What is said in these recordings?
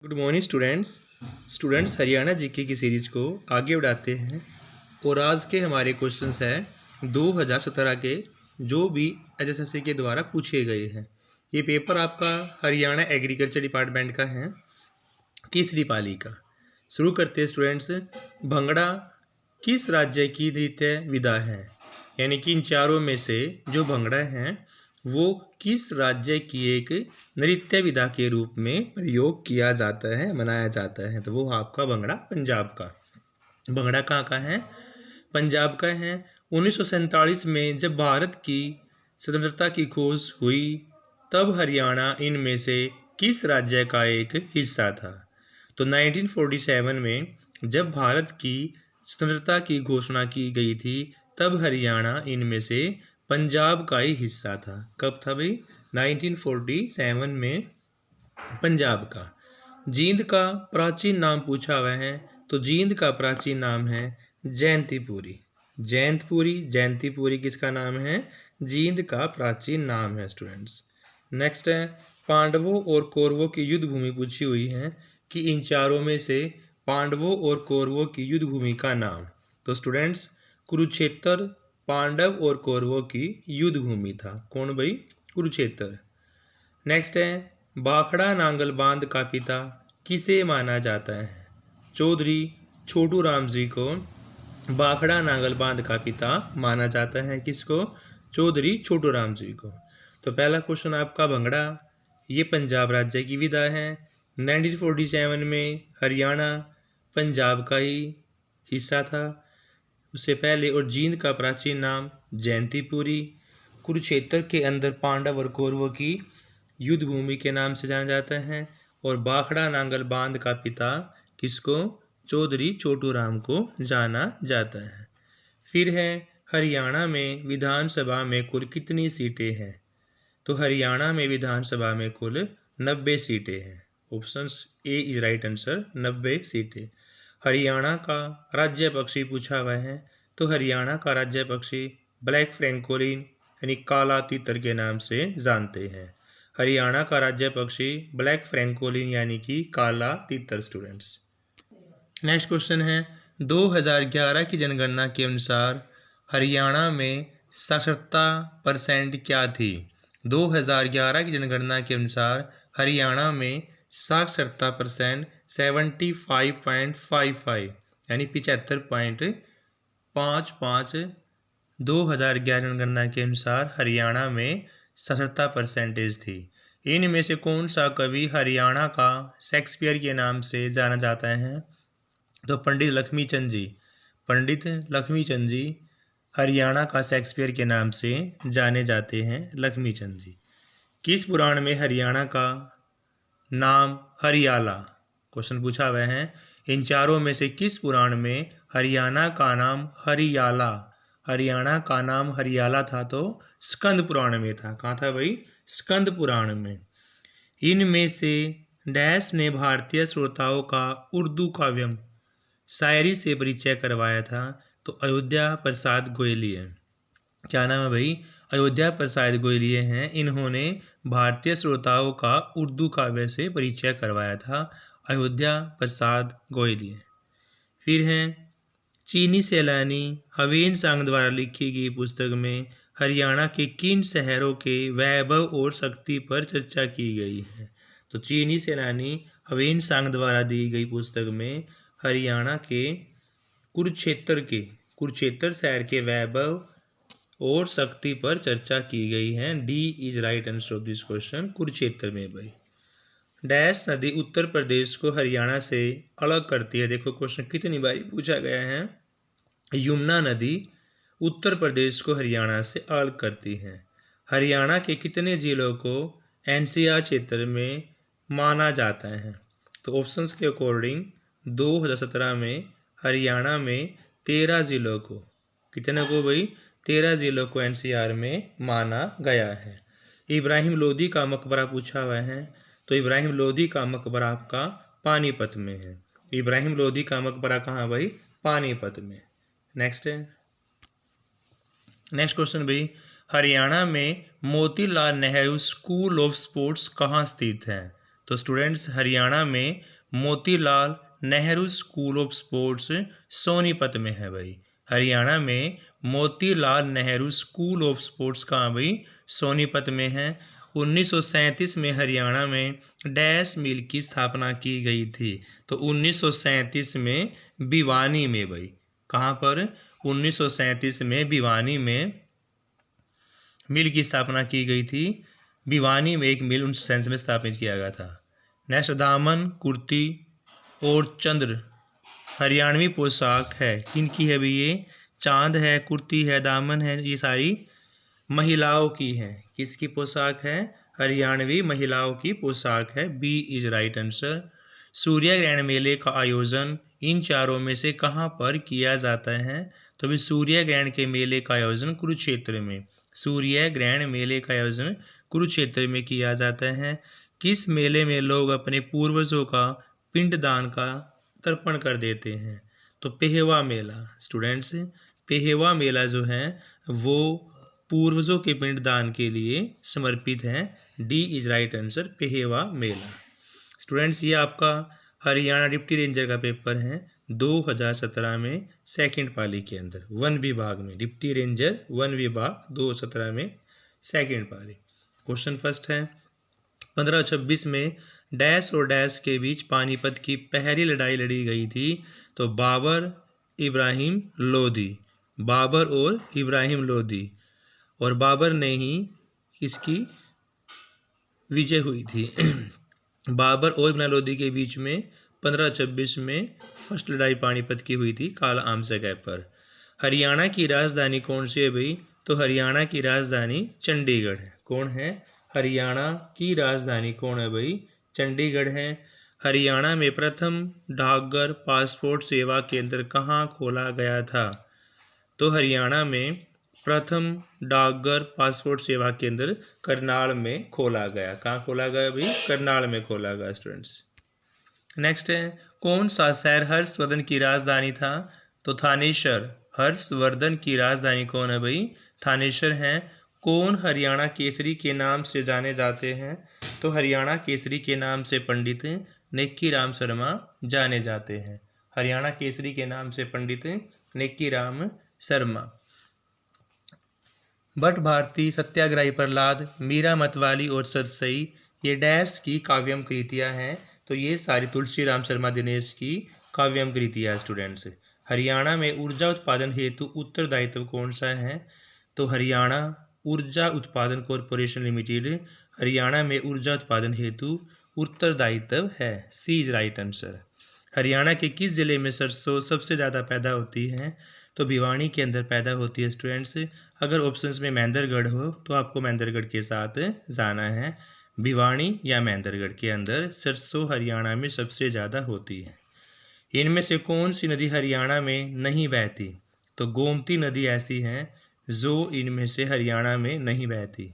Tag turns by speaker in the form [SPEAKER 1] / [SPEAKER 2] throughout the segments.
[SPEAKER 1] Good morning students Haryana GK की series को आगे बढ़ाते हैं और आज के हमारे क्वेश्चंस हैं 2017 के जो भी एचएसएससी के द्वारा पूछे गए हैं। ये पेपर आपका हरियाणा एग्रीकल्चर डिपार्टमेंट का है, तीसरी पाली का। शुरू करते हैं स्टूडेंट्स। भंगड़ा किस राज्य की नृत्य विधा है? यानी कि इन चारों में से जो भंगड़ा है वो किस राज्य की एक नृत्य विधा के रूप में प्रयोग किया जाता है, मनाया जाता है? तो वो आपका भंगड़ा पंजाब का। भंगड़ा कहाँ का है? पंजाब का है। 1947 में जब भारत की स्वतंत्रता की खोज हुई तब हरियाणा इनमें से किस राज्य का एक हिस्सा था? तो 1947 में जब भारत की स्वतंत्रता की घोषणा की गई थी तब हरियाणा इनमें से पंजाब का ही हिस्सा था। कब था भाई? 1947 में पंजाब का। जींद का प्राचीन नाम पूछा हुआ है, तो जींद का प्राचीन नाम है जयंतीपुरी। जयंतीपुरी किसका नाम है? जींद का प्राचीन नाम है स्टूडेंट्स। नेक्स्ट है पांडवों और कौरवों की युद्ध भूमि पूछी हुई है कि इन चारों में से पांडवों और कौरवों की युद्ध भूमि का नाम। तो स्टूडेंट्स कुरुक्षेत्र पांडव और कौरवों की युद्ध भूमि था। कौन भाई? कुरुक्षेत्र। नेक्स्ट है भाखड़ा नांगल बांध का पिता किसे माना जाता है? चौधरी छोटू राम जी को भाखड़ा नांगल बांध का पिता माना जाता है। किसको? चौधरी छोटू राम जी को। तो पहला क्वेश्चन आपका भंगड़ा, ये पंजाब राज्य की विधा है। 1947 में हरियाणा पंजाब का ही हिस्सा था उससे पहले। और जींद का प्राचीन नाम जयंतीपुरी। कुरुक्षेत्र के अंदर पांडव और कौरवों की युद्ध भूमि के नाम से जाना जाता है। और भाखड़ा नांगल बांध का पिता किसको? चौधरी छोटू राम को जाना जाता है। फिर है हरियाणा में विधानसभा में कुल कितनी सीटें हैं? तो हरियाणा में विधानसभा में कुल 90 सीटें हैं। Option A is right answer, 90 सीटें। हरियाणा का राज्य पक्षी पूछा हुआ है, तो हरियाणा का राज्य पक्षी ब्लैक फ्रैंकोलिन यानी काला तीतर के नाम से जानते हैं। हरियाणा का राज्य पक्षी ब्लैक फ्रैंकोलिन यानी कि काला तीतर स्टूडेंट्स। नेक्स्ट क्वेश्चन है 2011 की जनगणना के अनुसार हरियाणा में साक्षरता परसेंट क्या थी? 2011 की जनगणना के अनुसार हरियाणा में साक्षरता परसेंट 75.55 यानी 75.55 2011 जनगणना के अनुसार हरियाणा में साक्षरता परसेंटेज थी। इनमें से कौन सा कवि हरियाणा का शेक्सपियर के नाम से जाना जाता है? तो पंडित लक्ष्मीचंद जी हरियाणा का शेक्सपियर के नाम से जाने जाते हैं। लक्ष्मीचंद जी। किस पुराण में हरियाणा का नाम हरियाला? क्वेश्चन पूछा हुआ है इन चारों में से किस पुराण में हरियाणा का नाम हरियाणा का नाम हरियाला था? तो स्कंद पुराण में था। कहाँ था भाई? स्कंद पुराण में। इनमें से डैश ने भारतीय श्रोताओं का उर्दू काव्यम शायरी से परिचय करवाया था? तो अयोध्या प्रसाद गोयलिया। क्या नाम है भाई? अयोध्या प्रसाद गोयलिया हैं। इन्होंने भारतीय श्रोताओं का उर्दू काव्य से परिचय करवाया था। अयोध्या प्रसाद गोयलिया। फिर हैं चीनी सैलानी हवेन सांग द्वारा लिखी गई पुस्तक में हरियाणा के किन शहरों के वैभव और शक्ति पर चर्चा की गई है? तो चीनी सैलानी हवेन सांग द्वारा दी गई पुस्तक में हरियाणा के कुरुक्षेत्र शहर के वैभव और शक्ति पर चर्चा की गई है। D is right answer of this question, Kurukshetra में भाई। डैश नदी उत्तर प्रदेश को हरियाणा से अलग करती है? देखो क्वेश्चन कितनी बारी पूछा गया है। यमुना नदी उत्तर प्रदेश को हरियाणा से अलग करती है। हरियाणा के कितने जिलों को एनसीआर क्षेत्र में माना जाता है? तो ऑप्शंस के अकॉर्डिंग 2017 में हरियाणा में 13 जिलों को, कितने को भाई? 13 जिलों को एनसीआर में माना गया है। इब्राहिम लोदी का मकबरा पूछा हुआ है, तो इब्राहिम लोदी का मकबरा आपका पानीपत में है। इब्राहिम लोदी का मकबरा कहाँ भाई? पानीपत में। नेक्स्ट क्वेश्चन भाई, हरियाणा में Motilal Nehru school of sports कहाँ स्थित है? तो स्टूडेंट्स हरियाणा में Motilal Nehru school of sports Sonipat में है भाई। हरियाणा में Motilal Nehru school of sports कहाँ भाई? सोनीपत में है। 1937 में हरियाणा में डैश मिल की स्थापना की गई थी। तो 1937 में भिवानी में भाई, कहाँ पर? 1937 में भिवानी में मिल की स्थापना की गई थी। भिवानी में एक मिल 1937 में स्थापित किया गया था। नेक्स्ट, दामन, कुर्ती और चंद्र हरियाणवी पोशाक है। किनकी है भाई ये? चांद है, कुर्ती है, दामन है, ये सारी महिलाओं की है। किसकी पोशाक है? हरियाणवी महिलाओं की पोशाक है। B is right answer. सूर्य ग्रहण मेले का आयोजन इन चारों में से कहाँ पर किया जाता है? तो भाई सूर्य ग्रहण के मेले का आयोजन कुरुक्षेत्र में। सूर्य ग्रहण मेले का आयोजन कुरुक्षेत्र में किया जाता है। किस मेले में लोग अपने पूर्वजों का पिंडदान का तर्पण कर देते हैं? तो पेहवा मेला। स्टूडेंट्स, पेहवा मेला जो है वो पूर्वजों के पिंडदान के लिए समर्पित है। D is right answer, Pehowa Mela. Students, ये आपका हरियाणा डिप्टी रेंजर का पेपर है 2017 में सेकंड पाली के अंदर, वन विभाग में। डिप्टी रेंजर वन विभाग 2017 में सेकंड पाली। क्वेश्चन फर्स्ट है, 1526 में डैश और डैश के बीच पानीपत की पहली लड़ाई लड़ी गई थी। तो बाबर, इब्राहिम लोदी। बाबर और इब्राहिम लोदी, और बाबर ने ही इसकी विजय हुई थी। बाबर और इब्राहिम लोदी के बीच में 1526 में फर्स्ट लड़ाई पानीपत की हुई थी काला आम जगह पर। हरियाणा की राजधानी कौन सी है भाई? तो हरियाणा की राजधानी चंडीगढ़ है। कौन है? हरियाणा की राजधानी कौन है भाई? चंडीगढ़ है। हरियाणा में प्रथम डाकघर पासपोर्ट सेवा केंद्र कहाँ खोला गया था? तो हरियाणा में प्रथम डाकघर पासपोर्ट सेवा केंद्र करनाल में खोला गया। कहाँ खोला गया भाई? करनाल में खोला गया स्टूडेंट्स। नेक्स्ट है, कौन सा शहर हर्षवर्धन की राजधानी था? तो थानेश्वर। हर्षवर्धन की राजधानी कौन है भाई? थानेश्वर है। कौन हरियाणा केसरी के नाम से जाने जाते हैं? तो हरियाणा केसरी के नाम से पंडित नेक्की राम शर्मा जाने जाते हैं। हरियाणा केसरी के नाम से पंडित नेक्की राम शर्मा। भट्ट भारती, सत्याग्रही प्रहलाद, मीरा मतवाली और सदसई ये डैश की काव्यम कृतियाँ हैं। तो ये सारी तुलसी राम शर्मा दिनेश की काव्यम कृतियाँ हैं स्टूडेंट्स। हरियाणा में ऊर्जा उत्पादन हेतु उत्तरदायित्व कौन सा है? तो हरियाणा ऊर्जा उत्पादन कॉरपोरेशन लिमिटेड हरियाणा में ऊर्जा उत्पादन हेतु उत्तरदायित्व है। सी इज राइट आंसर। हरियाणा के किस जिले में सरसों सबसे ज़्यादा पैदा होती है? तो भिवानी के अंदर पैदा होती है स्टूडेंट्स। अगर ऑप्शंस में महेंद्रगढ़ हो तो आपको महेंद्रगढ़ के साथ जाना है। भिवानी या महेंद्रगढ़ के अंदर सरसों हरियाणा में सबसे ज़्यादा होती है। इनमें से कौन सी नदी हरियाणा में नहीं बहती? तो गोमती नदी ऐसी है जो इनमें से हरियाणा में नहीं बहती।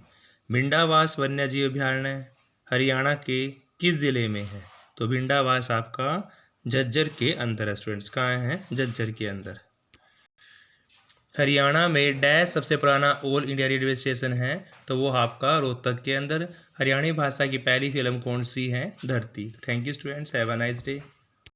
[SPEAKER 1] भिंडावास वन्यजीव अभयारण्य हरियाणा के किस जिले में है? तो भिंडावास आपका झज्जर के अंदर है स्टूडेंट्स। कहाँ है? झज्जर के अंदर। हरियाणा में डैश सबसे पुराना ऑल इंडिया रेडियो स्टेशन है? तो वो आपका रोहतक के अंदर। हरियाणी भाषा की पहली फिल्म कौन सी है? धरती। Thank you students, have a nice day.